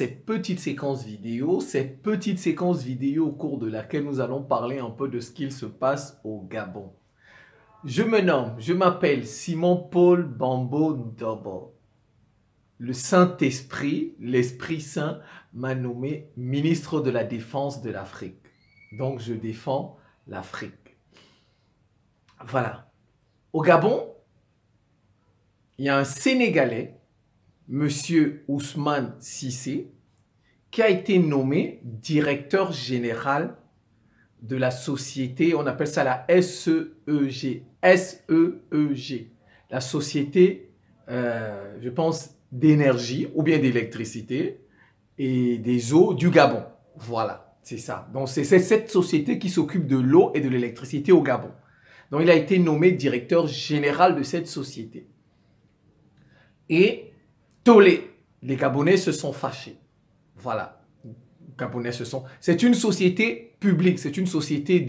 cette petite séquence vidéo. Cette petite séquence vidéo au cours de laquelle nous allons parler un peu de ce qu'il se passe au Gabon. Je m'appelle Simon-Paul Bambo Ndobo. Le Saint-Esprit, l'Esprit Saint, m'a nommé ministre de la Défense de l'Afrique. Donc, je défends l'Afrique. Voilà. Au Gabon, il y a un Sénégalais, Monsieur Ousmane Cissé, qui a été nommé directeur général de la société, on appelle ça la SEEG. SEEG. La société, je pense, d'énergie ou bien d'électricité et des eaux du Gabon. Voilà, c'est ça. Donc, c'est cette société qui s'occupe de l'eau et de l'électricité au Gabon. Donc, il a été nommé directeur général de cette société. Et tollé, les Gabonais se sont fâchés. Voilà, les Gabonais se sont... C'est une société publique, c'est une société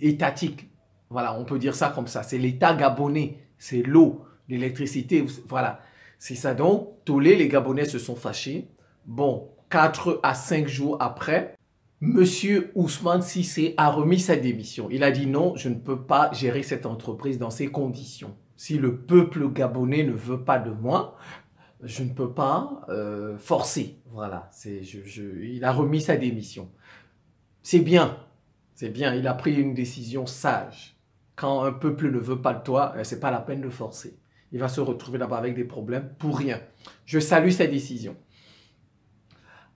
étatique. Voilà, on peut dire ça comme ça. C'est l'État gabonais, c'est l'eau, l'électricité, voilà. C'est ça donc, tollé, les Gabonais se sont fâchés. Bon, 4 à 5 jours après, Monsieur Ousmane Cissé a remis sa démission. Il a dit non, je ne peux pas gérer cette entreprise dans ces conditions. Si le peuple gabonais ne veut pas de moi, je ne peux pas forcer. Voilà, il a remis sa démission. C'est bien, il a pris une décision sage. Quand un peuple ne veut pas de toi, ce n'est pas la peine de forcer. Il va se retrouver là-bas avec des problèmes pour rien. Je salue sa décision.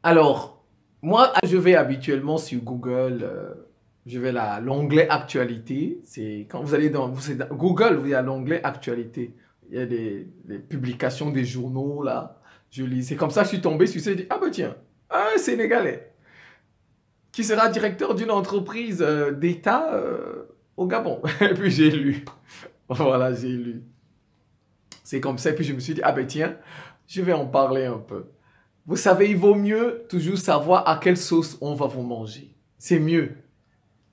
Alors, moi, je vais habituellement sur Google, je vais à l'onglet actualité. C'est quand vous allez dans Google, vous avez l'onglet actualité. Il y a des publications des journaux là. Je lis. C'est comme ça que je suis tombé sur ça. Je dis, ah ben tiens, un Sénégalais qui sera directeur d'une entreprise d'État au Gabon. Et puis j'ai lu. Voilà, j'ai lu. C'est comme ça. Et puis je me suis dit, ah ben tiens, je vais en parler un peu. Vous savez, il vaut mieux toujours savoir à quelle sauce on va vous manger. C'est mieux.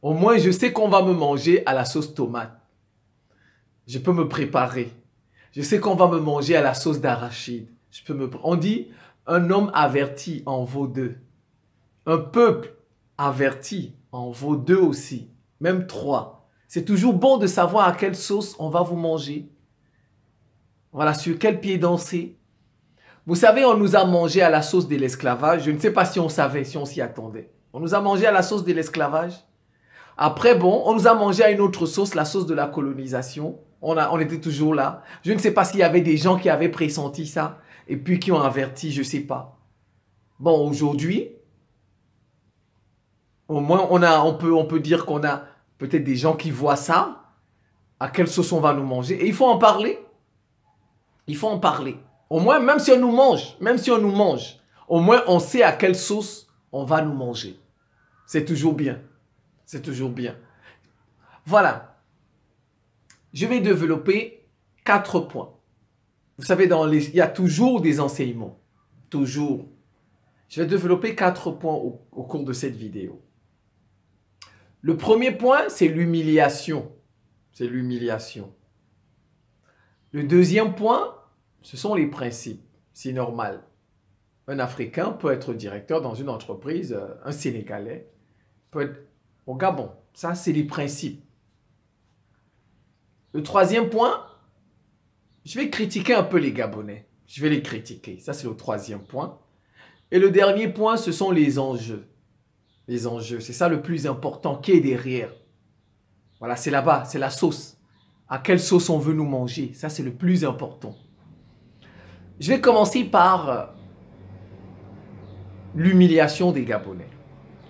Au moins, je sais qu'on va me manger à la sauce tomate. Je peux me préparer. Je sais qu'on va me manger à la sauce d'arachide. On dit, un homme averti en vaut deux. Un peuple averti en vaut deux aussi. Même trois. C'est toujours bon de savoir à quelle sauce on va vous manger. Voilà, sur quel pied danser. Vous savez, on nous a mangé à la sauce de l'esclavage. Je ne sais pas si on savait, si on s'y attendait. On nous a mangé à la sauce de l'esclavage. Après, bon, on nous a mangé à une autre sauce, la sauce de la colonisation. On était toujours là. Je ne sais pas s'il y avait des gens qui avaient pressenti ça et puis qui ont averti, je ne sais pas. Bon, aujourd'hui, au moins, on peut dire qu'on a peut-être des gens qui voient ça. À quelle sauce on va nous manger. Et il faut en parler. Il faut en parler. Au moins, même si on nous mange, au moins on sait à quelle sauce on va nous manger. C'est toujours bien. C'est toujours bien. Voilà. Je vais développer 4 points. Vous savez, il y a toujours des enseignements. Toujours. Je vais développer 4 points au cours de cette vidéo. Le premier point, c'est l'humiliation. C'est l'humiliation. Le deuxième point, ce sont les principes. C'est normal. Un Africain peut être directeur dans une entreprise, un Sénégalais peut être au Gabon. Ça, c'est les principes. Le troisième point, je vais critiquer un peu les Gabonais. Je vais les critiquer. Ça, c'est le troisième point. Et le dernier point, ce sont les enjeux. Les enjeux, c'est ça le plus important qui est derrière. Voilà, c'est là-bas, c'est la sauce. À quelle sauce on veut nous manger? Ça, c'est le plus important. Je vais commencer par l'humiliation des Gabonais.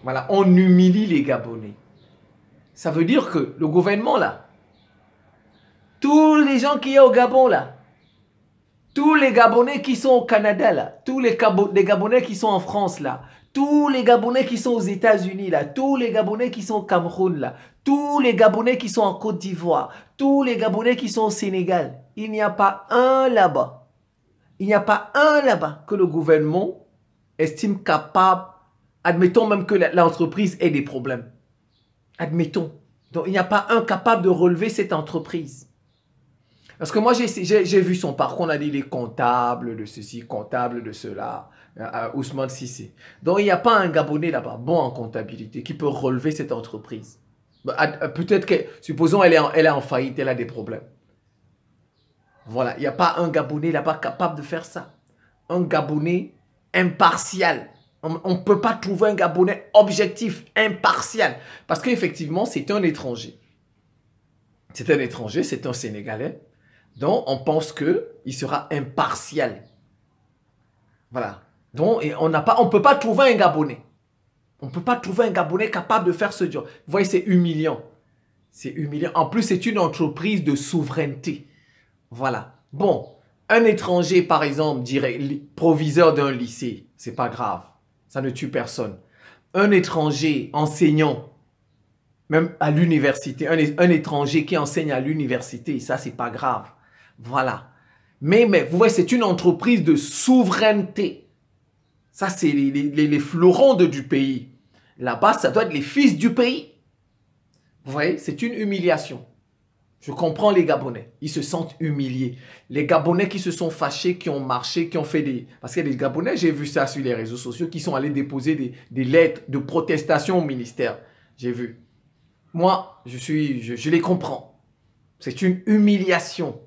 Voilà, on humilie les Gabonais. Ça veut dire que le gouvernement, là, tous les gens qui sont au Gabon, là, tous les Gabonais qui sont au Canada, là, tous les Gabonais qui sont en France, là, tous les Gabonais qui sont aux États-Unis, là, tous les Gabonais qui sont au Cameroun, là, tous les Gabonais qui sont en Côte d'Ivoire, tous les Gabonais qui sont au Sénégal, il n'y a pas un là-bas. Il n'y a pas un là-bas que le gouvernement estime capable, admettons même que l'entreprise ait des problèmes. Admettons. Donc, il n'y a pas un capable de relever cette entreprise. Parce que moi, j'ai vu son parcours, on a dit il est comptable de ceci, comptable de cela, Ousmane Cissé. Donc, il n'y a pas un Gabonais là-bas, bon en comptabilité, qui peut relever cette entreprise. Peut-être que, supposons elle est en faillite, elle a des problèmes. Voilà, il n'y a pas un Gabonais là-bas capable de faire ça. Un Gabonais impartial. On ne peut pas trouver un Gabonais objectif, impartial. Parce qu'effectivement, c'est un étranger. C'est un étranger, c'est un Sénégalais. Donc, on pense qu'il sera impartial. Voilà. Donc, on ne peut pas trouver un Gabonais. On ne peut pas trouver un Gabonais capable de faire ce job. Vous voyez, c'est humiliant. C'est humiliant. En plus, c'est une entreprise de souveraineté. Voilà. Bon, un étranger, par exemple, dirait proviseur d'un lycée, c'est pas grave. Ça ne tue personne. Un étranger enseignant, même à l'université, un étranger qui enseigne à l'université, ça, c'est pas grave. Voilà. Mais vous voyez, c'est une entreprise de souveraineté. Ça, c'est les fleurons du pays. Là-bas, ça doit être les fils du pays. Vous voyez, c'est une humiliation. Je comprends les Gabonais. Ils se sentent humiliés. Les Gabonais qui se sont fâchés, qui ont marché, qui ont fait des... Parce qu'il y a des Gabonais, j'ai vu ça sur les réseaux sociaux, qui sont allés déposer des lettres de protestation au ministère. J'ai vu. Moi, je les comprends. C'est une humiliation.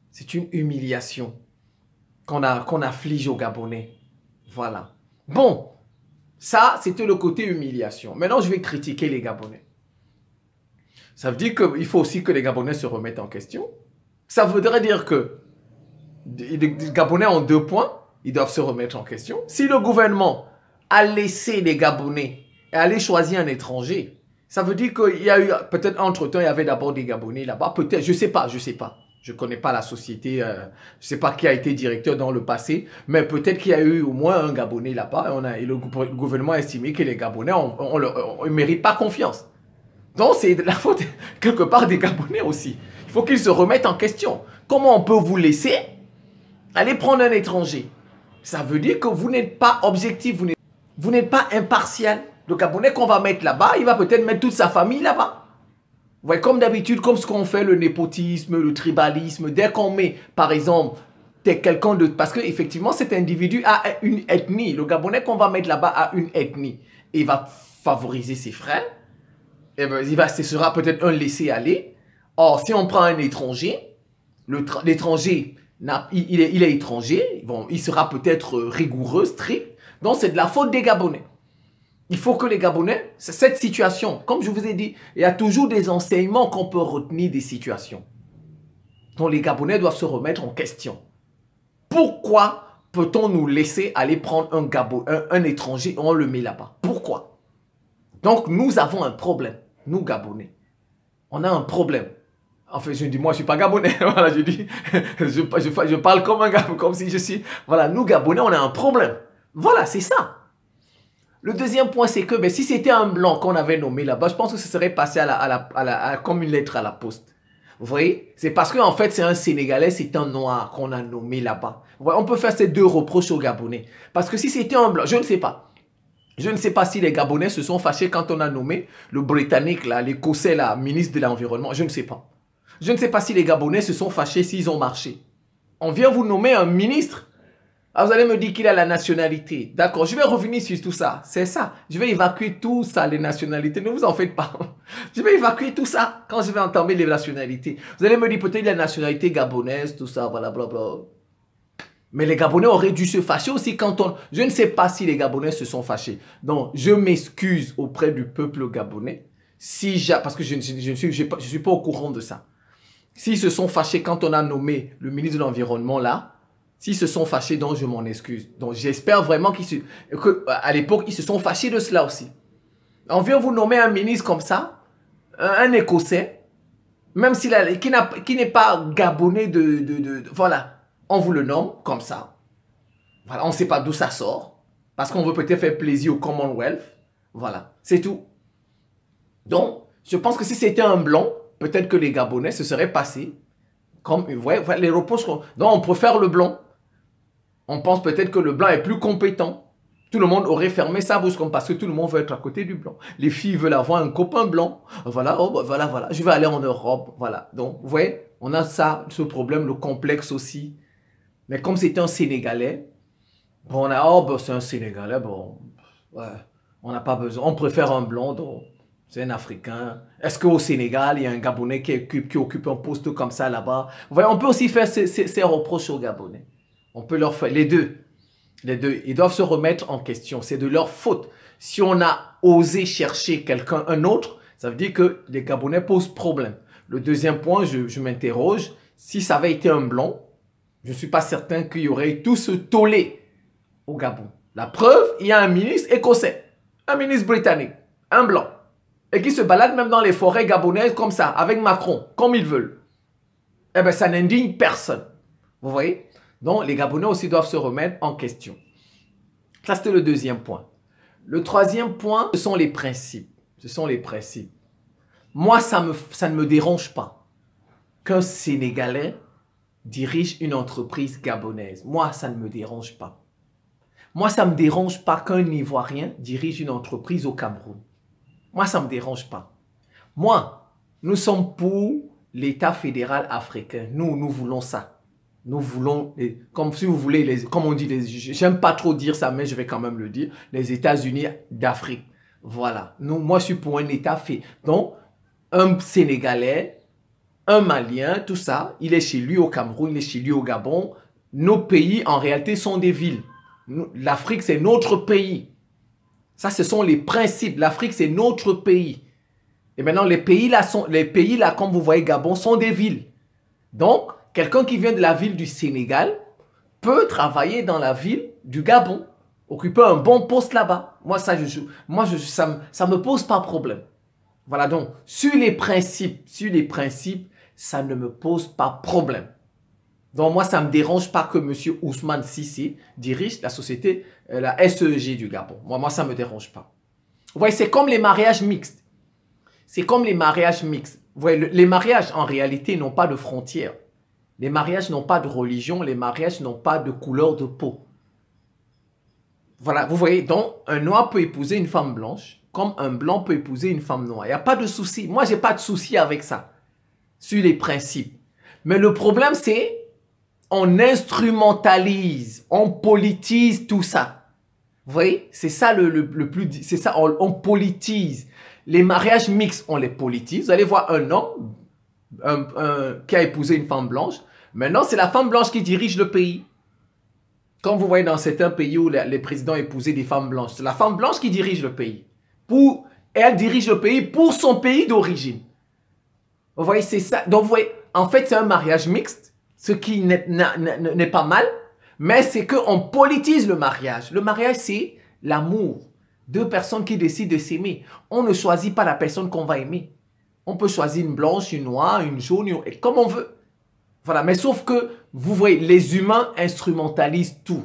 C'est une humiliation qu'on afflige aux Gabonais. Voilà. Bon, ça, c'était le côté humiliation. Maintenant, je vais critiquer les Gabonais. Ça veut dire qu'il faut aussi que les Gabonais se remettent en question. Ça voudrait dire que les Gabonais ont 2 points, ils doivent se remettre en question. Si le gouvernement a laissé les Gabonais et aller choisir un étranger, ça veut dire qu'il y a eu, peut-être entre-temps, il y avait d'abord des Gabonais là-bas. Peut-être, je ne sais pas. Je ne connais pas la société, je ne sais pas qui a été directeur dans le passé, mais peut-être qu'il y a eu au moins un Gabonais là-bas et le gouvernement a estimé que les Gabonais ne méritent pas confiance. Donc, c'est de la faute, quelque part, des Gabonais aussi. Il faut qu'ils se remettent en question. Comment on peut vous laisser aller prendre un étranger? Ça veut dire que vous n'êtes pas objectif, vous n'êtes pas impartial. Le Gabonais qu'on va mettre là-bas, il va peut-être mettre toute sa famille là-bas. Vous voyez, comme d'habitude, comme ce qu'on fait, le népotisme, le tribalisme, dès qu'on met, par exemple, quelqu'un de... Parce qu'effectivement, cet individu a une ethnie. Le Gabonais qu'on va mettre là-bas a une ethnie. Et il va favoriser ses frères. Et ben, ce sera peut-être un laisser-aller. Or, si on prend un étranger, l'étranger, il est étranger, bon, il sera peut-être rigoureux, strict. Donc, c'est de la faute des Gabonais. Il faut que les Gabonais, cette situation, comme je vous ai dit, il y a toujours des enseignements qu'on peut retenir des situations. Donc, les Gabonais doivent se remettre en question. Pourquoi peut-on nous laisser aller prendre un étranger et on le met là-bas? Pourquoi? Donc, nous avons un problème. Nous, Gabonais, on a un problème. En fait, je dis, moi, je ne suis pas Gabonais. Voilà, je dis, je parle comme un Gabonais, comme si je suis... Voilà, nous, Gabonais, on a un problème. Voilà, c'est ça. Le deuxième point, c'est que si c'était un blanc qu'on avait nommé là-bas, je pense que ce serait passé comme une lettre à la poste. Vous voyez? C'est parce qu'en fait, c'est un Sénégalais, c'est un noir qu'on a nommé là-bas. On peut faire ces 2 reproches aux Gabonais. Parce que si c'était un blanc, je ne sais pas. Je ne sais pas si les Gabonais se sont fâchés quand on a nommé le Britannique, l'Écossais, ministre de l'Environnement. Je ne sais pas. Je ne sais pas si les Gabonais se sont fâchés s'ils ont marché. On vient vous nommer un ministre. Ah, vous allez me dire qu'il a la nationalité. D'accord, je vais revenir sur tout ça. C'est ça. Je vais évacuer tout ça, les nationalités. Ne vous en faites pas. Je vais évacuer tout ça quand je vais entamer les nationalités. Vous allez me dire peut-être la nationalité gabonaise, tout ça, voilà, blablabla. Mais les Gabonais auraient dû se fâcher aussi quand on... Je ne sais pas si les Gabonais se sont fâchés. Donc, je m'excuse auprès du peuple gabonais. Parce que je ne suis pas au courant de ça. S'ils se sont fâchés quand on a nommé le ministre de l'Environnement là, s'ils se sont fâchés, donc je m'en excuse. Donc, j'espère vraiment qu'à l'époque, ils se sont fâchés de cela aussi. On vient vous nommer un ministre comme ça, un Écossais, même qui n'est pas Gabonais voilà. On vous le nomme comme ça. Voilà, on ne sait pas d'où ça sort. Parce qu'on veut peut-être faire plaisir au Commonwealth. Voilà, c'est tout. Donc, je pense que si c'était un blanc, peut-être que les Gabonais se seraient passés. Comme, vous voyez, les reproches. Donc, on préfère le blanc. On pense peut-être que le blanc est plus compétent. Tout le monde aurait fermé sa bouche parce que tout le monde veut être à côté du blanc. Les filles veulent avoir un copain blanc. Voilà, oh, voilà. Je vais aller en Europe. Voilà. Donc, vous voyez, On a ça, ce problème, le complexe aussi. Mais comme c'est un Sénégalais, bon, on a, oh, ben, c'est un Sénégalais, bon, ouais, on n'a pas besoin. On préfère un blond, donc c'est un Africain. Est-ce qu'au Sénégal, il y a un Gabonais qui occupe un poste comme ça là-bas? Vous voyez, on peut aussi faire ces reproches aux Gabonais. On peut leur faire les deux. Les deux, ils doivent se remettre en question. C'est de leur faute. Si on a osé chercher quelqu'un, un autre, ça veut dire que les Gabonais posent problème. Le deuxième point, je m'interroge, si ça avait été un blond, je ne suis pas certain qu'il y aurait tout ce tollé au Gabon. La preuve, il y a un ministre écossais, un ministre britannique, un blanc, et qui se balade même dans les forêts gabonaises comme ça, avec Macron, comme ils veulent. Eh bien, ça n'indigne personne. Vous voyez? Donc, les Gabonais aussi doivent se remettre en question. Ça, c'était le deuxième point. Le troisième point, ce sont les principes. Ce sont les principes. Moi, ça ne me dérange pas qu'un Sénégalais dirige une entreprise gabonaise. Moi, ça ne me dérange pas. Moi, ça ne me dérange pas qu'un Ivoirien dirige une entreprise au Cameroun. Moi, ça ne me dérange pas. Moi, nous sommes pour l'État fédéral africain. Nous voulons ça. Nous voulons, comme si vous voulez, comme on dit, j'aime pas trop dire ça, mais je vais quand même le dire, les États-Unis d'Afrique. Voilà. Moi, je suis pour un État fait. Donc, un Sénégalais, un Malien, tout ça, il est chez lui au Cameroun, il est chez lui au Gabon. Nos pays, en réalité, sont des villes. L'Afrique, c'est notre pays. Ça, ce sont les principes. L'Afrique, c'est notre pays. Et maintenant, les pays là, comme vous voyez, Gabon, sont des villes. Donc, quelqu'un qui vient de la ville du Sénégal peut travailler dans la ville du Gabon, occuper un bon poste là-bas. Moi, ça me pose pas problème. Voilà, donc, sur les principes, ça ne me pose pas problème. Donc, moi, ça ne me dérange pas que M. Ousmane Cissé dirige la société, la SEG du Gabon. Moi, ça ne me dérange pas. Vous voyez, c'est comme les mariages mixtes. C'est comme les mariages mixtes. Vous voyez, les mariages, en réalité, n'ont pas de frontières. Les mariages n'ont pas de religion. Les mariages n'ont pas de couleur de peau. Voilà, vous voyez, donc, un noir peut épouser une femme blanche, comme un blanc peut épouser une femme noire. Il n'y a pas de souci. Moi, je n'ai pas de souci avec ça, sur les principes. Mais le problème, c'est on instrumentalise, on politise tout ça. Vous voyez, c'est ça le plus... C'est ça, on politise. Les mariages mixtes, on les politise. Vous allez voir un homme qui a épousé une femme blanche. Maintenant, c'est la femme blanche qui dirige le pays. Comme vous voyez dans certains pays où les présidents épousaient des femmes blanches, c'est la femme blanche qui dirige le pays. Elle dirige le pays pour son pays d'origine. Vous voyez, c'est ça. Donc, vous voyez, en fait, c'est un mariage mixte, ce qui n'est pas mal, mais c'est qu'on politise le mariage. Le mariage, c'est l'amour. Deux personnes qui décident de s'aimer. On ne choisit pas la personne qu'on va aimer. On peut choisir une blanche, une noire, une jaune, comme on veut. Voilà, mais sauf que, vous voyez, les humains instrumentalisent tout.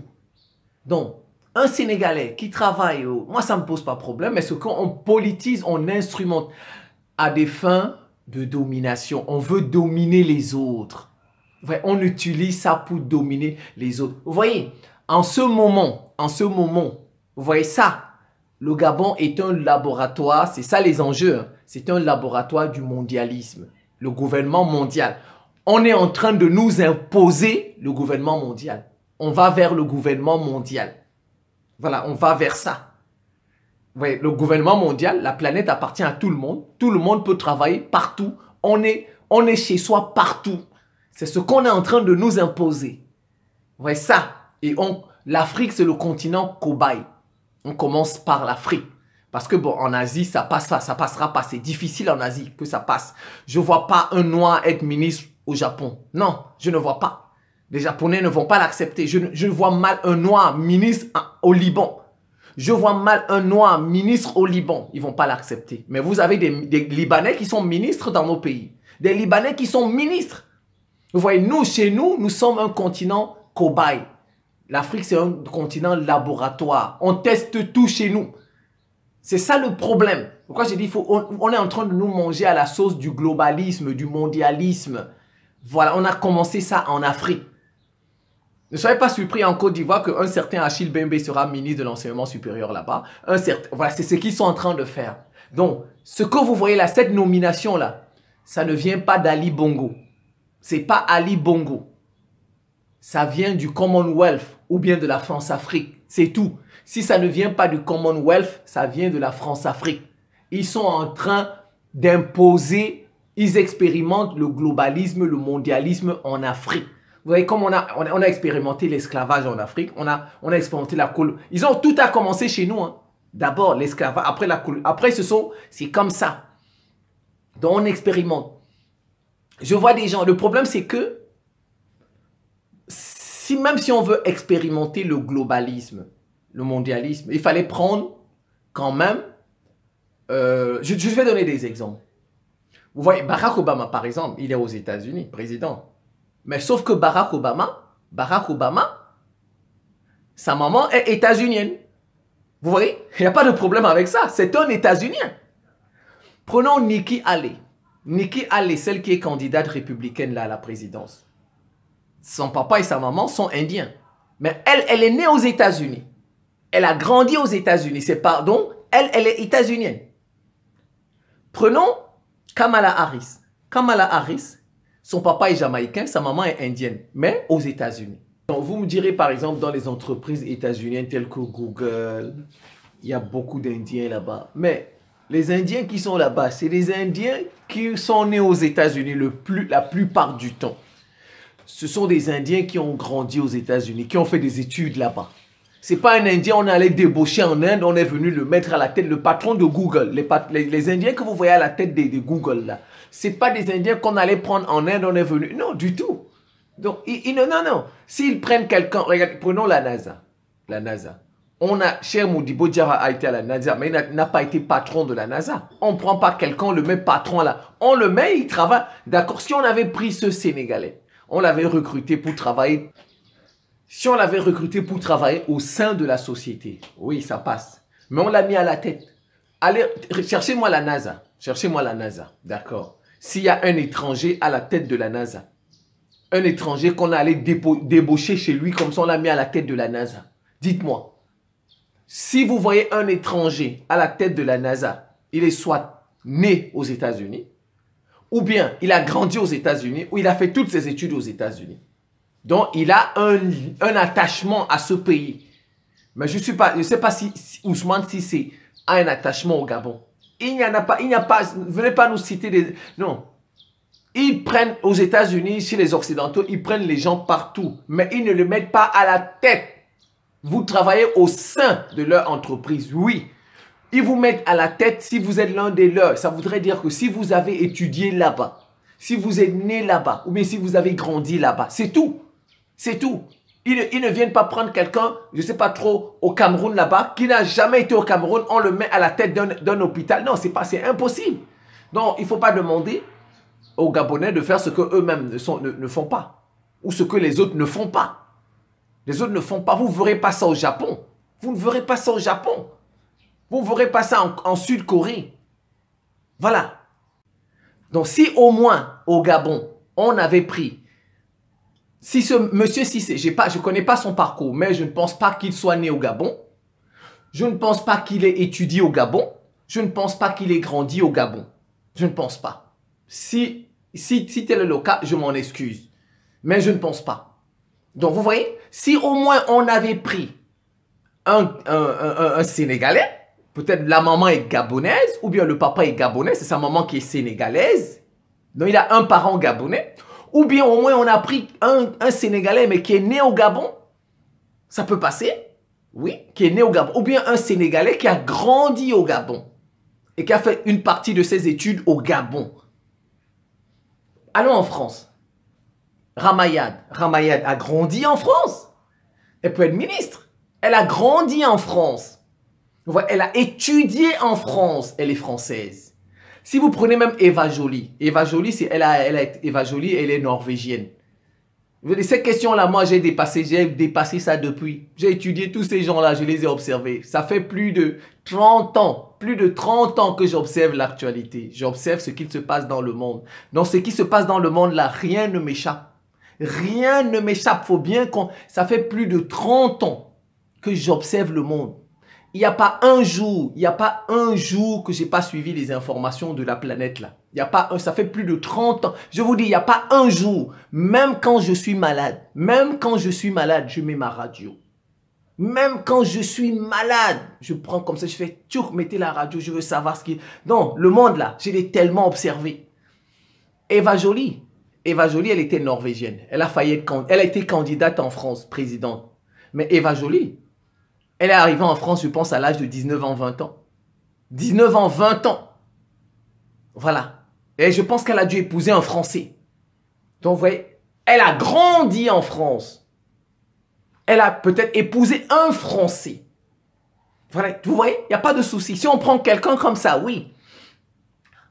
Donc, un Sénégalais qui travaille, moi ça ne me pose pas de problème, mais ce qu'on politise, on instrumente à des fins de domination. On veut dominer les autres. Ouais, on utilise ça pour dominer les autres. Vous voyez, en ce moment, vous voyez ça, le Gabon est un laboratoire, c'est ça les enjeux, hein. C'est un laboratoire du mondialisme, le gouvernement mondial. On est en train de nous imposer le gouvernement mondial. On va vers le gouvernement mondial. Voilà, on va vers ça. Vous voyez, le gouvernement mondial, la planète appartient à tout le monde. Tout le monde peut travailler partout. On est chez soi partout. C'est ce qu'on est en train de nous imposer. Vous voyez ça. Et l'Afrique, c'est le continent cobaye. On commence par l'Afrique. Parce que bon, en Asie, ça passera pas. C'est difficile en Asie que ça passe. Je ne vois pas un noir être ministre au Japon. Non, je ne vois pas. Les Japonais ne vont pas l'accepter. Je vois mal un noir ministre au Liban. Je vois mal un noir ministre au Liban. Ils ne vont pas l'accepter. Mais vous avez des Libanais qui sont ministres dans nos pays. Des Libanais qui sont ministres. Vous voyez, nous, chez nous, nous sommes un continent cobaye. L'Afrique, c'est un continent laboratoire. On teste tout chez nous. C'est ça le problème. Pourquoi j'ai dit, on est en train de nous manger à la sauce du globalisme, du mondialisme. Voilà, on a commencé ça en Afrique. Ne soyez pas surpris en Côte d'Ivoire qu'un certain Achille Bembe sera ministre de l'enseignement supérieur là-bas. Voilà, c'est ce qu'ils sont en train de faire. Donc, ce que vous voyez là, cette nomination-là, ça ne vient pas d'Ali Bongo. C'est pas Ali Bongo. Ça vient du Commonwealth ou bien de la France-Afrique. C'est tout. Si ça ne vient pas du Commonwealth, ça vient de la France-Afrique. Ils sont en train d'imposer, ils expérimentent le globalisme, le mondialisme en Afrique. Vous voyez, comme on a expérimenté l'esclavage en Afrique, on a expérimenté la colonisation. Ils ont tout à commencer chez nous. Hein. D'abord l'esclavage, après la colonisation. Après, c'est comme ça. Donc, on expérimente. Je vois des gens, le problème c'est que, même si on veut expérimenter le globalisme, le mondialisme, il fallait prendre quand même, je vais donner des exemples. Vous voyez, Barack Obama par exemple, il est aux États-Unis, président. Mais sauf que Barack Obama, sa maman est états-unienne. Vous voyez, il n'y a pas de problème avec ça, c'est un états-unien. Prenons Nikki Haley. Nikki Haley, celle qui est candidate républicaine là, à la présidence. Son papa et sa maman sont indiens. Mais elle est née aux États-Unis. Elle a grandi aux États-Unis. Elle est états-unienne. Prenons Kamala Harris. Kamala Harris, son papa est jamaïcain, sa maman est indienne, mais aux États-Unis. Donc vous me direz par exemple dans les entreprises états-uniennes telles que Google, il y a beaucoup d'Indiens là-bas. Mais les Indiens qui sont là-bas, c'est les Indiens qui sont nés aux États-Unis la plupart du temps. Ce sont des Indiens qui ont grandi aux États-Unis, qui ont fait des études là-bas. Ce n'est pas un Indien, on allait débaucher en Inde, on est venu le mettre à la tête, le patron de Google. Les Indiens que vous voyez à la tête de Google, là, ce n'est pas des Indiens qu'on allait prendre en Inde, on est venu. Non, du tout. Donc, non. S'ils prennent quelqu'un, regardez, prenons la NASA. La NASA. Cheikh Modibo Diarra a été à la NASA, mais il n'a pas été patron de la NASA. On ne prend pas quelqu'un, on le met patron là. On le met, il travaille. D'accord, si on avait pris ce Sénégalais, on l'avait recruté pour travailler. Si on l'avait recruté pour travailler au sein de la société, oui, ça passe. Mais on l'a mis à la tête. Allez, cherchez-moi la NASA. Cherchez-moi la NASA, d'accord. S'il y a un étranger à la tête de la NASA, un étranger qu'on allait débaucher chez lui, comme ça on l'a mis à la tête de la NASA. Dites-moi. Si vous voyez un étranger à la tête de la NASA, il est soit né aux États-Unis, ou bien il a grandi aux États-Unis, ou il a fait toutes ses études aux États-Unis. Donc, il a un attachement à ce pays. Mais je ne sais pas si Ousmane Cissé a un attachement au Gabon. Il n'y en a pas, venez pas nous citer des... Non. Ils prennent aux États-Unis, chez les Occidentaux, ils prennent les gens partout, mais ils ne le mettent pas à la tête. Vous travaillez au sein de leur entreprise, oui. Ils vous mettent à la tête si vous êtes l'un des leurs. Ça voudrait dire que si vous avez étudié là-bas, si vous êtes né là-bas, ou bien si vous avez grandi là-bas, c'est tout. C'est tout. Ils ne viennent pas prendre quelqu'un, je ne sais pas trop, au Cameroun là-bas, qui n'a jamais été au Cameroun, on le met à la tête d'un hôpital. Non, c'est impossible. Donc, il ne faut pas demander aux Gabonais de faire ce qu'eux-mêmes ne font pas. Ou ce que les autres ne font pas. Les autres ne font pas. Vous ne verrez pas ça au Japon. Vous ne verrez pas ça au Japon. Vous ne verrez pas ça en Sud-Corée. Voilà. Donc, si au moins au Gabon, on avait pris, si ce monsieur Cissé, je ne connais pas son parcours, mais je ne pense pas qu'il soit né au Gabon. Je ne pense pas qu'il ait étudié au Gabon. Je ne pense pas qu'il ait grandi au Gabon. Je ne pense pas. Si tel est le cas, je m'en excuse. Mais je ne pense pas. Donc, vous voyez, si au moins on avait pris un Sénégalais, peut-être la maman est gabonaise, ou bien le papa est gabonais, c'est sa maman qui est sénégalaise, donc il a un parent gabonais, ou bien au moins on a pris un Sénégalais, mais qui est né au Gabon, ça peut passer, oui, qui est né au Gabon, ou bien un Sénégalais qui a grandi au Gabon, et qui a fait une partie de ses études au Gabon. Allons en France. Ramayad a grandi en France. Elle peut être ministre. Elle a grandi en France. Elle a étudié en France. Elle est française. Si vous prenez même Eva Joly. Eva Joly, elle est norvégienne. Ces questions-là, moi, j'ai dépassé ça depuis. J'ai étudié tous ces gens-là, je les ai observés. Ça fait plus de 30 ans que j'observe l'actualité. J'observe ce qui se passe dans le monde. Donc, ce qui se passe dans le monde, là, rien ne m'échappe. Rien ne m'échappe. Faut bien qu'on... Ça fait plus de 30 ans que j'observe le monde. il n'y a pas un jour, que j'ai pas suivi les informations de la planète là. Il y a pas un, ça fait plus de 30 ans. Je vous dis, il n'y a pas un jour, même quand je suis malade, je mets ma radio. Même quand je suis malade, je prends comme ça, je fais, tchouk, mettez la radio, je veux savoir ce qui... Non, le monde là, je l'ai tellement observé. Eva Joly, elle était norvégienne. Elle a été candidate en France, présidente. Mais Eva Joly, elle est arrivée en France, je pense, à l'âge de 19 ans, 20 ans. 19 ans, 20 ans. Voilà. Et je pense qu'elle a dû épouser un Français. Donc, vous voyez, elle a grandi en France. Elle a peut-être épousé un Français. Voilà, vous voyez, il n'y a pas de souci. Si on prend quelqu'un comme ça, oui.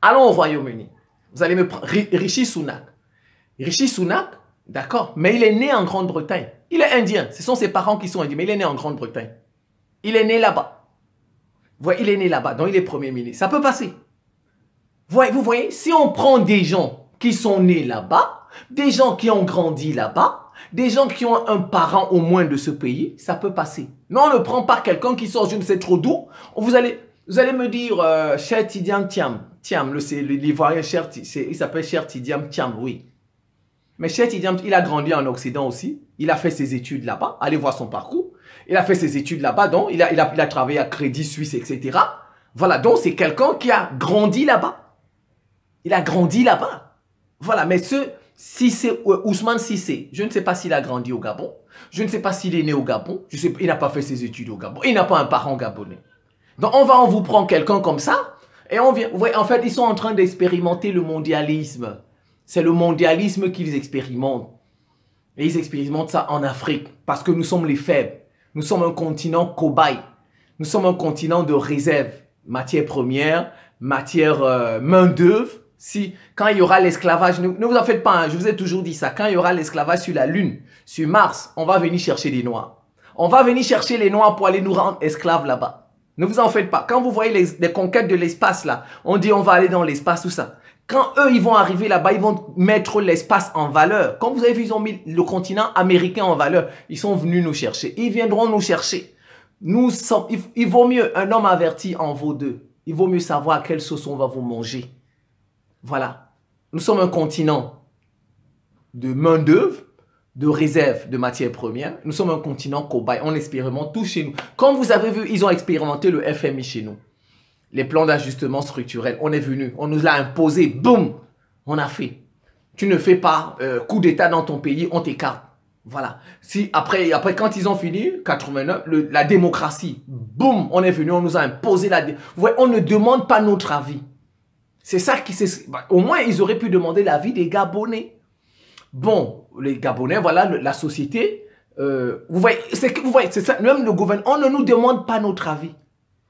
Allons au Royaume-Uni. Vous allez me prendre Rishi Sunak. Rishi Sunak, d'accord, mais il est né en Grande-Bretagne. Il est indien. Ce sont ses parents qui sont indiens, mais il est né en Grande-Bretagne. Il est né là-bas. Vous voyez, il est né là-bas, donc il est Premier ministre. Ça peut passer. Vous voyez, si on prend des gens qui sont nés là-bas, des gens qui ont grandi là-bas, des gens qui ont un parent au moins de ce pays, ça peut passer. Mais on ne prend pas quelqu'un qui sort je ne sais trop d'où. Vous allez me dire, Cher Tidiane Thiam, l'Ivoirien, il s'appelle Cher Tidiane Thiam, oui. Mais Cher Tidiane, il a grandi en Occident aussi. Il a fait ses études là-bas. Allez voir son parcours. Il a fait ses études là-bas, donc il a travaillé à Crédit Suisse, etc. Voilà, donc c'est quelqu'un qui a grandi là-bas. Il a grandi là-bas. Voilà, mais Ousmane Cissé, je ne sais pas s'il a grandi au Gabon. Je ne sais pas s'il est né au Gabon. Il n'a pas fait ses études au Gabon. Il n'a pas un parent gabonais. Donc on vous prend quelqu'un comme ça et on vient. Vous voyez, en fait, ils sont en train d'expérimenter le mondialisme. C'est le mondialisme qu'ils expérimentent. Et ils expérimentent ça en Afrique parce que nous sommes les faibles. Nous sommes un continent cobaye. Nous sommes un continent de réserve. Matière première, matière main-d'œuvre. Quand il y aura l'esclavage, ne vous en faites pas, hein, je vous ai toujours dit ça. Quand il y aura l'esclavage sur la Lune, sur Mars, on va venir chercher les Noirs. On va venir chercher les Noirs pour aller nous rendre esclaves là-bas. Ne vous en faites pas. Quand vous voyez les conquêtes de l'espace là, on dit on va aller dans l'espace, tout ça. Quand eux, ils vont arriver là-bas, ils vont mettre l'espace en valeur. Comme vous avez vu, ils ont mis le continent américain en valeur. Ils sont venus nous chercher. Ils viendront nous chercher. Il vaut mieux, un homme averti en vaut deux. Il vaut mieux savoir à quelle sauce on va vous manger. Voilà. Nous sommes un continent de main-d'œuvre, de réserve de matières premières. Nous sommes un continent cobaye. On expérimente tout chez nous. Comme vous avez vu, ils ont expérimenté le FMI chez nous. Les plans d'ajustement structurel. On est venu, on nous l'a imposé. Boum, on a fait. Tu ne fais pas coup d'État dans ton pays, on t'écarte. Voilà. Après, quand ils ont fini, 89, la démocratie. Boum, on est venu, on nous a imposé la démocratie. Vous voyez, on ne demande pas notre avis. C'est ça qui s'est... Au moins, ils auraient pu demander l'avis des Gabonais. Bon, les Gabonais, voilà, la société. Vous voyez, c'est ça. Même le gouvernement, on ne nous demande pas notre avis.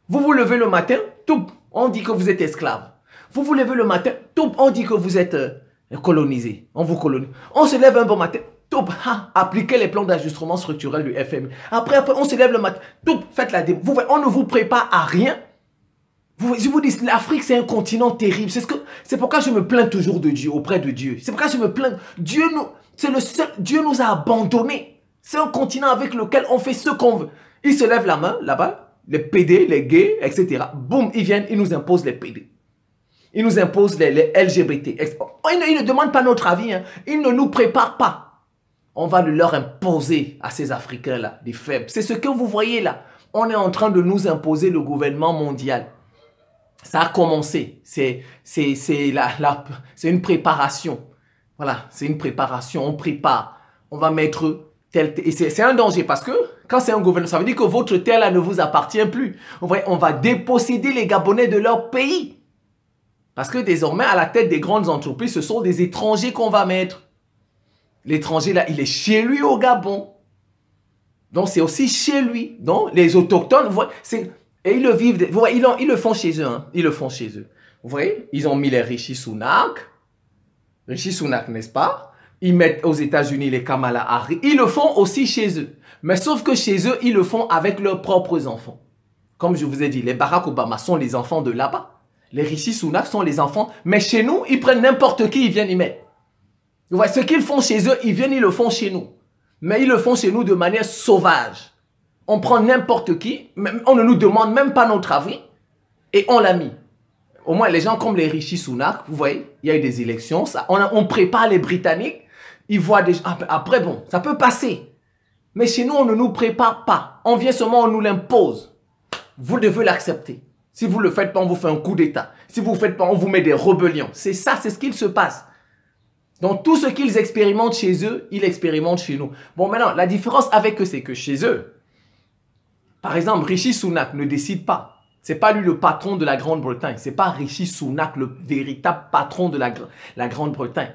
Vous vous levez le matin, tout, on dit que vous êtes esclave. Vous vous levez le matin, tout, on dit que vous êtes colonisé. On vous colonise. On se lève un bon matin, tout, appliquez les plans d'ajustement structurel du FMI. Après, on se lève le matin, tout, faites la démo. Vous voyez, on ne vous prépare à rien. Je vous dis, l'Afrique, c'est un continent terrible. C'est pourquoi je me plains toujours de Dieu, auprès de Dieu. C'est pourquoi je me plains. Dieu nous a abandonnés. C'est un continent avec lequel on fait ce qu'on veut. Ils se lèvent la main, là-bas, les PD, les gays, etc. Boum, ils viennent, ils nous imposent les PD. Ils nous imposent les LGBT. Ils ne demandent pas notre avis. Hein. Ils ne nous préparent pas. On va leur imposer à ces Africains-là, des faibles. C'est ce que vous voyez là. On est en train de nous imposer le gouvernement mondial. Ça a commencé. C'est une préparation. Voilà, c'est une préparation. On prépare. On va mettre tel... Et c'est un danger parce que quand c'est un gouvernement, ça veut dire que votre terre là ne vous appartient plus. Vous voyez, on va déposséder les Gabonais de leur pays. Parce que désormais, à la tête des grandes entreprises, ce sont des étrangers qu'on va mettre. L'étranger là, il est chez lui au Gabon. Donc c'est aussi chez lui. Donc les autochtones, vous voyez, et ils le vivent, vous voyez, ils le font chez eux. Hein, ils le font chez eux. Vous voyez, ils ont mis les Rishi Sunak. Rishi Sunak, n'est-ce pas? Ils mettent aux États-Unis les Kamala Harris. Ils le font aussi chez eux. Mais sauf que chez eux, ils le font avec leurs propres enfants. Comme je vous ai dit, les Barack Obama sont les enfants de là-bas. Les Rishi Sunak sont les enfants. Mais chez nous, ils prennent n'importe qui, ils viennent y mettre. Vous voyez, ce qu'ils font chez eux, ils viennent, ils le font chez nous. Mais ils le font chez nous de manière sauvage. On prend n'importe qui, on ne nous demande même pas notre avis et on l'a mis. Au moins, les gens comme les Rishi Sunak, vous voyez, il y a eu des élections, ça, on prépare les Britanniques, ils voient des... Après, bon, ça peut passer. Mais chez nous, on ne nous prépare pas. On vient seulement, on nous l'impose. Vous devez l'accepter. Si vous ne le faites pas, on vous fait un coup d'État. Si vous ne le faites pas, on vous met des rébellions. C'est ça, c'est ce qu'il se passe. Donc, tout ce qu'ils expérimentent chez eux, ils l'expérimentent chez nous. Bon, maintenant, la différence avec eux, c'est que chez eux, par exemple, Rishi Sunak ne décide pas. C'est pas lui le patron de la Grande-Bretagne. C'est pas Rishi Sunak le véritable patron de la Grande-Bretagne.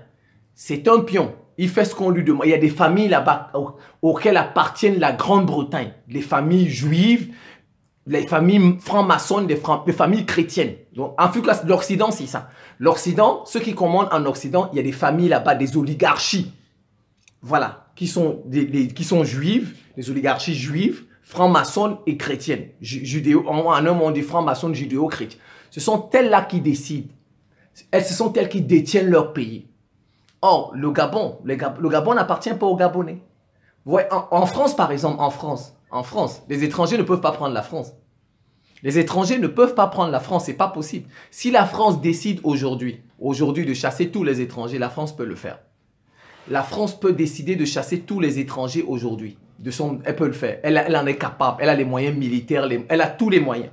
C'est un pion. Il fait ce qu'on lui demande. Il y a des familles là-bas auxquelles appartiennent la Grande-Bretagne. Les familles juives, les familles francs-maçonnes, les familles chrétiennes. Donc, en fait, l'Occident, c'est ça. L'Occident, ceux qui commandent en Occident, il y a des familles là-bas, des oligarchies. Voilà. Qui sont juives, des oligarchies juives, francs-maçonnes et chrétiennes. En un mot, on dit francs-maçonnes, judéo-chrétiens. Ce sont elles-là qui décident. Ce sont elles qui détiennent leur pays. Or, le Gabon n'appartient pas aux Gabonais. Vous voyez, en France, par exemple, en France, les étrangers ne peuvent pas prendre la France. Les étrangers ne peuvent pas prendre la France, c'est pas possible. Si la France décide aujourd'hui de chasser tous les étrangers, la France peut le faire. La France peut décider de chasser tous les étrangers aujourd'hui. Elle peut le faire. Elle en est capable. Elle a les moyens militaires. Elle a tous les moyens.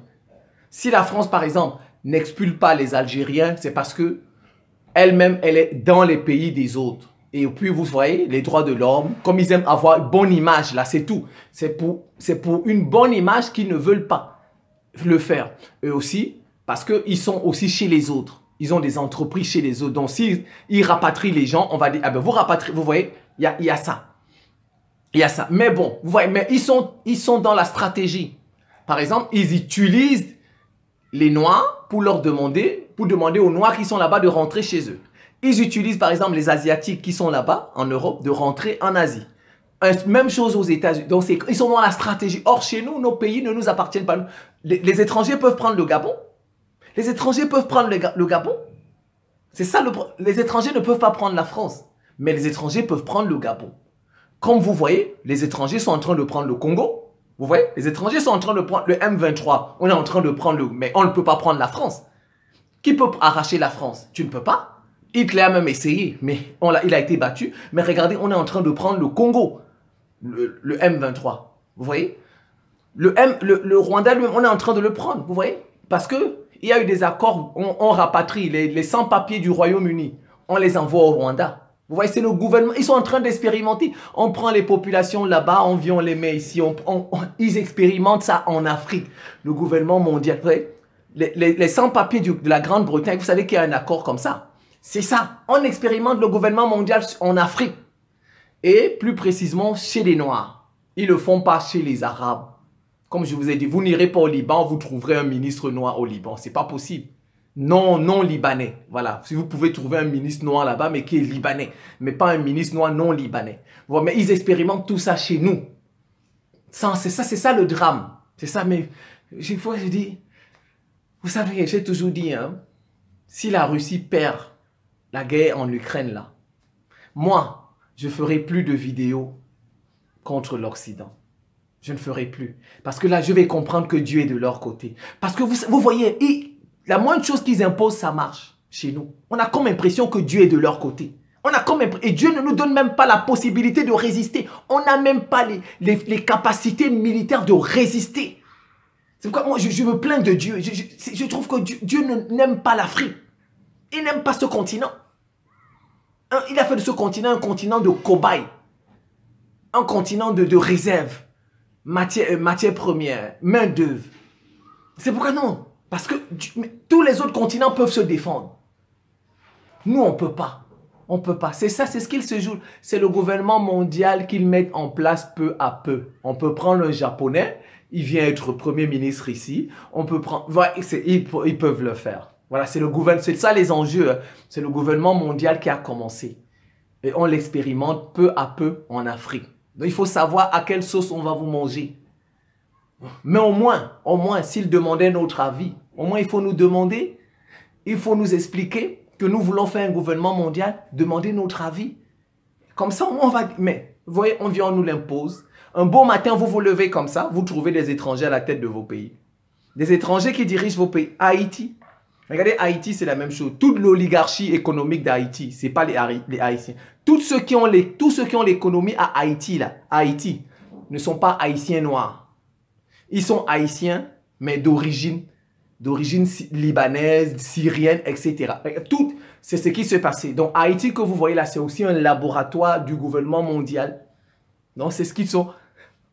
Si la France, par exemple, n'expulse pas les Algériens, c'est parce que elle-même, elle est dans les pays des autres. Et puis, vous voyez, les droits de l'homme, comme ils aiment avoir une bonne image, là, c'est tout. C'est pour une bonne image qu'ils ne veulent pas le faire. Eux aussi, parce qu'ils sont aussi chez les autres. Ils ont des entreprises chez les autres. Donc, s'ils rapatrient les gens, on va dire, ah ben, vous rapatriez, vous voyez, il y a ça. Il y a ça. Mais bon, vous voyez, mais ils sont dans la stratégie. Par exemple, ils utilisent les Noirs pour demander aux Noirs qui sont là-bas de rentrer chez eux. Ils utilisent par exemple les Asiatiques qui sont là-bas en Europe de rentrer en Asie. Même chose aux États-Unis. Donc ils sont dans la stratégie. Or chez nous, nos pays ne nous appartiennent pas. Les étrangers peuvent prendre le Gabon. Les étrangers peuvent prendre le Gabon. C'est ça les étrangers ne peuvent pas prendre la France. Mais les étrangers peuvent prendre le Gabon. Comme vous voyez, les étrangers sont en train de prendre le Congo. Vous voyez, les étrangers sont en train de prendre le M23. On est en train de prendre mais on ne peut pas prendre la France. Qui peut arracher la France? Tu ne peux pas. Hitler a même essayé, mais il a été battu. Mais regardez, on est en train de prendre le Congo, le M23. Vous voyez? Le Rwanda lui-même, on est en train de le prendre. Vous voyez? Parce qu'il y a eu des accords, on rapatrie les sans-papiers du Royaume-Uni. On les envoie au Rwanda. Vous voyez, c'est le gouvernement. Ils sont en train d'expérimenter. On prend les populations là-bas, on vient, on les met ici. Ils expérimentent ça en Afrique. Le gouvernement mondial. Vous voyez? Les sans-papiers de la Grande-Bretagne, vous savez qu'il y a un accord comme ça. C'est ça. On expérimente le gouvernement mondial en Afrique. Et plus précisément chez les Noirs. Ils ne le font pas chez les Arabes. Comme je vous ai dit, vous n'irez pas au Liban, vous trouverez un ministre noir au Liban. Ce n'est pas possible. Non libanais. Voilà. Si vous pouvez trouver un ministre noir là-bas, mais qui est libanais. Mais pas un ministre noir non libanais. Voilà, mais ils expérimentent tout ça chez nous. C'est ça le drame. C'est ça, mais chaque fois je dis, vous savez, j'ai toujours dit, hein, si la Russie perd la guerre en Ukraine là, moi, je ferai plus de vidéos contre l'Occident. Je ne ferai plus. Parce que là, je vais comprendre que Dieu est de leur côté. Parce que vous voyez, la moindre chose qu'ils imposent, ça marche chez nous. On a comme impression que Dieu est de leur côté. Et Dieu ne nous donne même pas la possibilité de résister. On n'a même pas les capacités militaires de résister. C'est pourquoi moi, je me plains de Dieu. Je trouve que Dieu n'aime pas l'Afrique. Il n'aime pas ce continent. Il a fait de ce continent un continent de cobayes. Un continent de réserve. Matière première, main d'œuvre. C'est pourquoi non. Parce que tous les autres continents peuvent se défendre. Nous, on ne peut pas. On ne peut pas. C'est ça, c'est ce qu'il se joue. C'est le gouvernement mondial qu'ils mettent en place peu à peu. On peut prendre un Japonais, il vient être Premier ministre ici. On peut prendre... Voilà, ils peuvent le faire. Voilà, c'est ça les enjeux. Hein. C'est le gouvernement mondial qui a commencé. Et on l'expérimente peu à peu en Afrique. Donc, il faut savoir à quelle sauce on va vous manger. Mais au moins, s'ils demandaient notre avis, au moins il faut nous demander, il faut nous expliquer que nous voulons faire un gouvernement mondial, demander notre avis. Comme ça, au moins on va... Mais, vous voyez, on vient, on nous l'impose. Un beau matin, vous vous levez comme ça, vous trouvez des étrangers à la tête de vos pays. Des étrangers qui dirigent vos pays. Haïti. Regardez, Haïti, c'est la même chose. Toute l'oligarchie économique d'Haïti, ce n'est pas les Haïtiens. Tous ceux qui ont l'économie à Haïti, là, Haïti, ne sont pas Haïtiens noirs. Ils sont Haïtiens, mais d'origine libanaise, syrienne, etc. Tout, c'est ce qui s'est passé. Donc, Haïti que vous voyez là, c'est aussi un laboratoire du gouvernement mondial. Donc, c'est ce qu'ils sont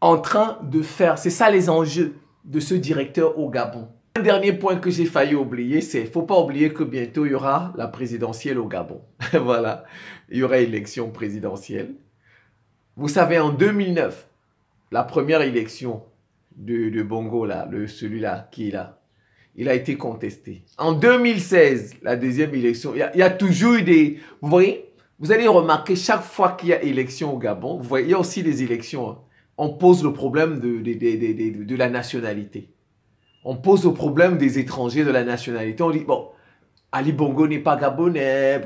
en train de faire. C'est ça les enjeux de ce directeur au Gabon. Un dernier point que j'ai failli oublier, c'est qu'il ne faut pas oublier que bientôt, il y aura la présidentielle au Gabon. Voilà, il y aura élection présidentielle. Vous savez, en 2009, la première élection de Bongo, là, celui-là qui est là, il a été contesté. En 2016, la deuxième élection, il y a toujours eu des... Vous voyez, vous allez remarquer, chaque fois qu'il y a élection au Gabon, vous voyez, il y a aussi des élections. Hein, on pose le problème de la nationalité. On pose le problème des étrangers de la nationalité. On dit, bon, Ali Bongo n'est pas gabonais.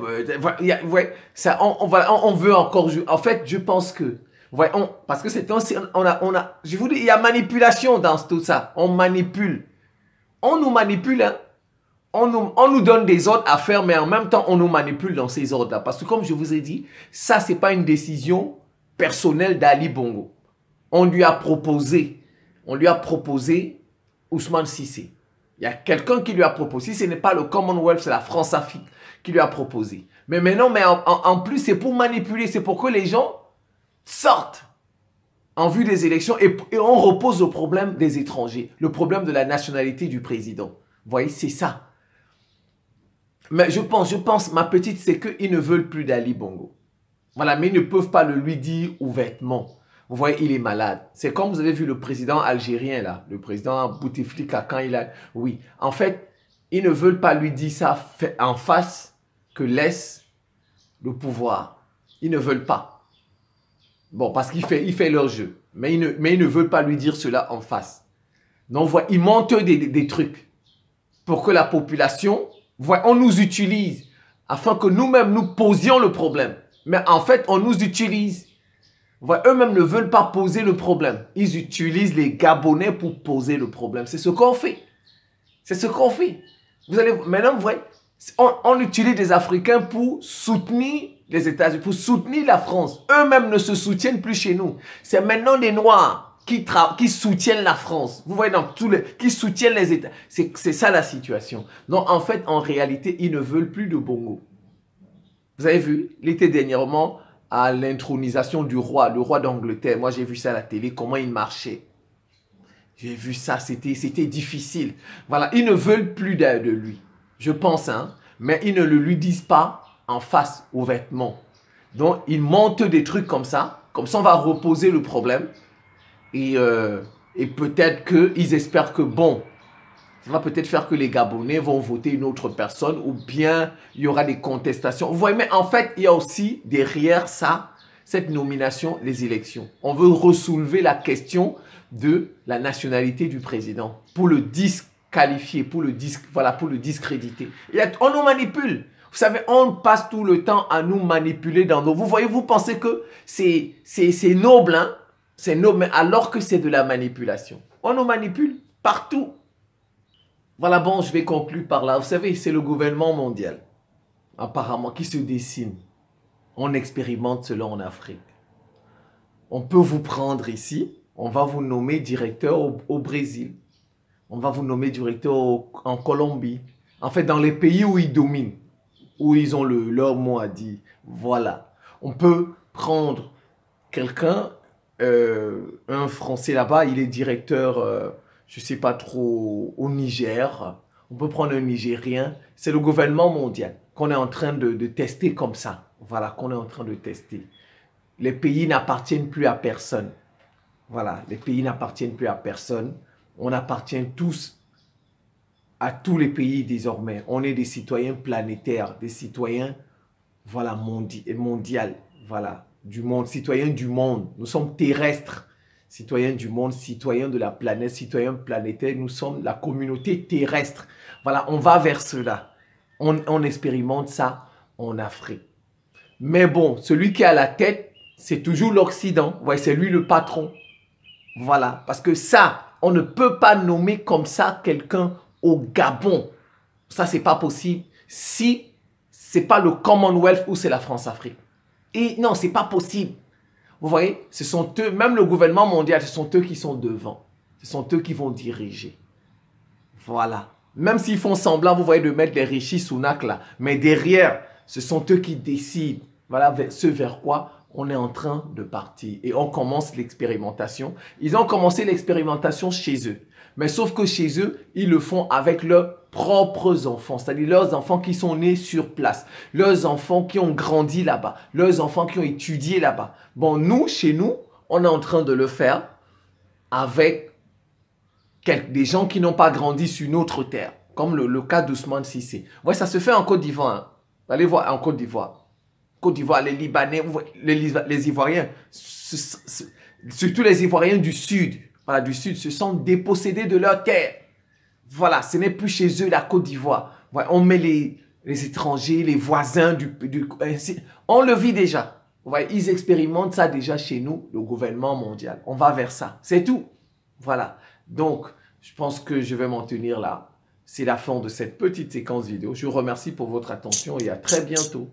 Ouais, ça, on veut encore... En fait, je pense que... Ouais, parce que c'est... Je vous dis, il y a manipulation dans tout ça. On manipule. On nous manipule, hein. On nous donne des ordres à faire, mais en même temps, on nous manipule dans ces ordres-là. Parce que comme je vous ai dit, ça, ce n'est pas une décision personnelle d'Ali Bongo. On lui a proposé Ousmane Cissé. Il y a quelqu'un qui lui a proposé. Si ce n'est pas le Commonwealth, c'est la France-Afrique qui lui a proposé. Mais maintenant, en plus, c'est pour manipuler. C'est pour que les gens sortent en vue des élections et on repose le problème des étrangers, le problème de la nationalité du président. Vous voyez, c'est ça. Mais je pense, ma petite, c'est qu'ils ne veulent plus d'Ali Bongo. Voilà, mais ils ne peuvent pas le lui dire ouvertement. Vous voyez, il est malade. C'est comme vous avez vu le président algérien, là, le président Bouteflika, quand il a... Oui, en fait, ils ne veulent pas lui dire ça en face que laisse le pouvoir. Ils ne veulent pas. Bon, parce qu'il fait leur jeu. Mais ils ne veulent pas lui dire cela en face. Donc, voilà, ils montent des trucs pour que la population... Voilà, on nous utilise afin que nous-mêmes, nous posions le problème. Mais en fait, on nous utilise. Voilà, eux-mêmes ne veulent pas poser le problème. Ils utilisent les Gabonais pour poser le problème. C'est ce qu'on fait. C'est ce qu'on fait. Vous allez, maintenant, vous voyez, on utilise des Africains pour soutenir les États-Unis, pour soutenir la France. Eux-mêmes ne se soutiennent plus chez nous. C'est maintenant les Noirs qui soutiennent la France. Vous voyez, qui soutiennent les États. C'est ça la situation. Donc, en fait, en réalité, ils ne veulent plus de Bongo. Vous avez vu, il était dernièrement à l'intronisation du roi, le roi d'Angleterre. Moi, j'ai vu ça à la télé, comment il marchait. J'ai vu ça, c'était difficile. Voilà, ils ne veulent plus de lui. Je pense, hein. Mais ils ne le lui disent pas en face, ouvertement. Donc, ils montent des trucs comme ça. Comme ça, on va reposer le problème. Et peut-être qu'ils espèrent que, bon, ça va peut-être faire que les Gabonais vont voter une autre personne ou bien il y aura des contestations. Vous voyez, mais en fait, il y a aussi derrière ça, cette nomination, les élections. On veut ressoulever la question de la nationalité du président pour le disqualifier, pour le discréditer. On nous manipule. Vous savez, on passe tout le temps à nous manipuler dans nos... Vous voyez, vous pensez que c'est noble, hein? C'est noble, mais alors que c'est de la manipulation. On nous manipule partout. Voilà, bon, je vais conclure par là. Vous savez, c'est le gouvernement mondial, apparemment, qui se dessine. On expérimente cela en Afrique. On peut vous prendre ici, on va vous nommer directeur au Brésil. On va vous nommer directeur en Colombie. En fait, dans les pays où ils dominent, où ils ont leur mot à dire. Voilà. On peut prendre quelqu'un, un Français là-bas, il est directeur... je ne sais pas trop, au Niger. On peut prendre un Nigérien. C'est le gouvernement mondial qu'on est en train de tester comme ça. Voilà, qu'on est en train de tester. Les pays n'appartiennent plus à personne. Voilà, les pays n'appartiennent plus à personne. On appartient tous à tous les pays désormais. On est des citoyens planétaires, des citoyens, voilà, mondial, voilà, du monde, citoyens du monde. Nous sommes terrestres. Citoyens du monde, citoyens de la planète, citoyens planétaires, nous sommes la communauté terrestre. Voilà, on va vers cela. On expérimente ça en Afrique. Mais bon, celui qui est à la tête, c'est toujours l'Occident. Ouais, c'est lui le patron. Voilà, parce que ça, on ne peut pas nommer comme ça quelqu'un au Gabon. Ça, c'est pas possible si c'est pas le Commonwealth ou c'est la France-Afrique. Et non, c'est pas possible. Vous voyez, ce sont eux, même le gouvernement mondial, ce sont eux qui sont devant. Ce sont eux qui vont diriger. Voilà. Même s'ils font semblant, vous voyez, de mettre les Rishi Sunak là. Mais derrière, ce sont eux qui décident. Voilà ce vers quoi on est en train de partir. Et on commence l'expérimentation. Ils ont commencé l'expérimentation chez eux. Mais sauf que chez eux, ils le font avec leurs propres enfants. C'est-à-dire leurs enfants qui sont nés sur place. Leurs enfants qui ont grandi là-bas. Leurs enfants qui ont étudié là-bas. Bon, nous, chez nous, on est en train de le faire avec des gens qui n'ont pas grandi sur notre terre, comme le cas d'Ousmane Cissé. Ouais, ça se fait en Côte d'Ivoire. Hein. Allez voir en Côte d'Ivoire. Côte d'Ivoire, les Libanais, les Ivoiriens, surtout les Ivoiriens du Sud, voilà, du Sud, se sont dépossédés de leur terre. Voilà, ce n'est plus chez eux la Côte d'Ivoire. Ouais, on met les étrangers, les voisins, on le vit déjà. Ouais, ils expérimentent ça déjà chez nous, le gouvernement mondial. On va vers ça, c'est tout. Voilà. Donc, je pense que je vais m'en tenir là. C'est la fin de cette petite séquence vidéo. Je vous remercie pour votre attention et à très bientôt.